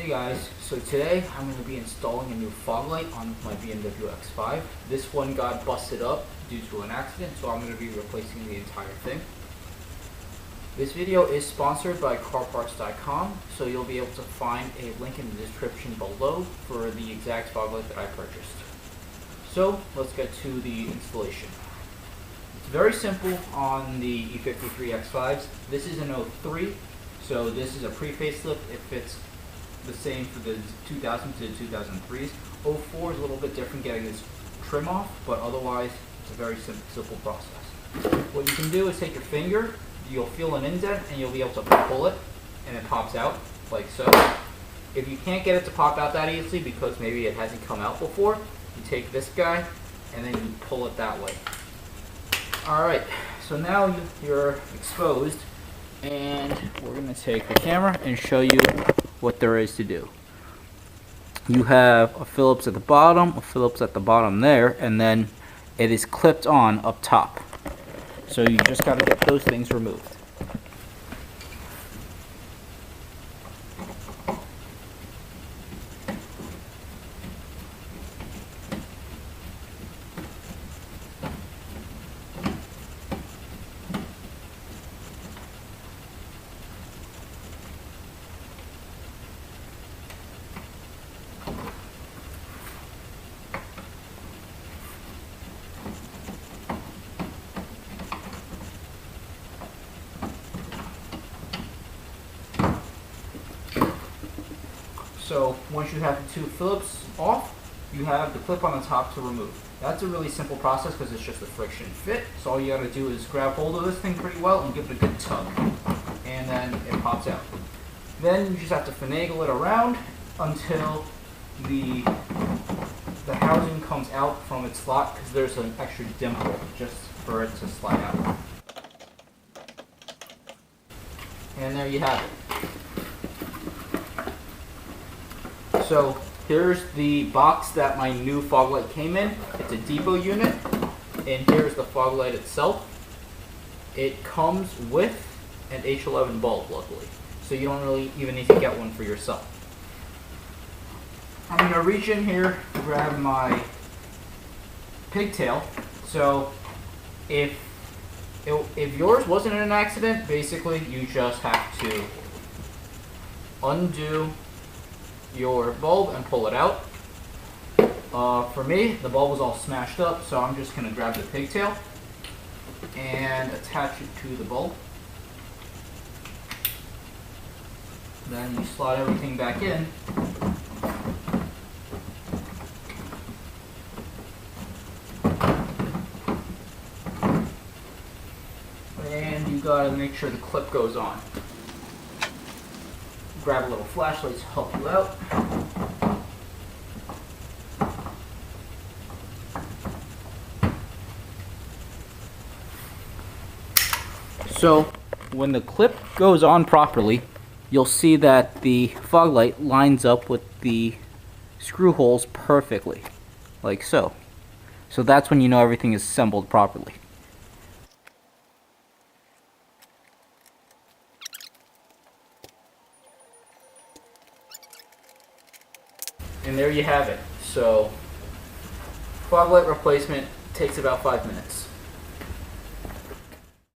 Hey guys, so today I'm going to be installing a new fog light on my BMW X5. This one got busted up due to an accident, so I'm going to be replacing the entire thing. This video is sponsored by carparts.com, so you'll be able to find a link in the description below for the exact fog light that I purchased. So let's get to the installation. It's very simple on the E53 X5s. This is an 03, so this is a pre-facelift. It fits the same for the 2000s to the 2003s. 04 is a little bit different getting this trim off, but otherwise it's a very simple process. What you can do is take your finger, you'll feel an indent, and you'll be able to pull it, and it pops out like so. If you can't get it to pop out that easily because maybe it hasn't come out before, you take this guy and then you pull it that way. Alright, so now you're exposed, and we're going to take the camera and show you what there is to do. You have a Phillips at the bottom, a Phillips at the bottom there, and then it is clipped on up top. So you just got to get those things removed. So once you have the two Phillips off, you have the clip on the top to remove. That's a really simple process because it's just a friction fit. So all you got to do is grab hold of this thing pretty well and give it a good tug, and then it pops out. Then you just have to finagle it around until the housing comes out from its slot, because there's an extra dimple just for it to slide out. And there you have it. So here's the box that my new fog light came in. It's a depot unit, and here's the fog light itself. It comes with an H11 bulb, luckily, so you don't really even need to get one for yourself. I'm going to reach in here to grab my pigtail. So if yours wasn't in an accident, basically you just have to undo your bulb and pull it out. For me, the bulb was all smashed up, so I'm just going to grab the pigtail and attach it to the bulb. Then you slide everything back in. And you gotta make sure the clip goes on. Grab a little flashlight to help you out. So when the clip goes on properly, you'll see that the fog light lines up with the screw holes perfectly, like so. So that's when you know everything is assembled properly. And there you have it. So fog light replacement takes about 5 minutes.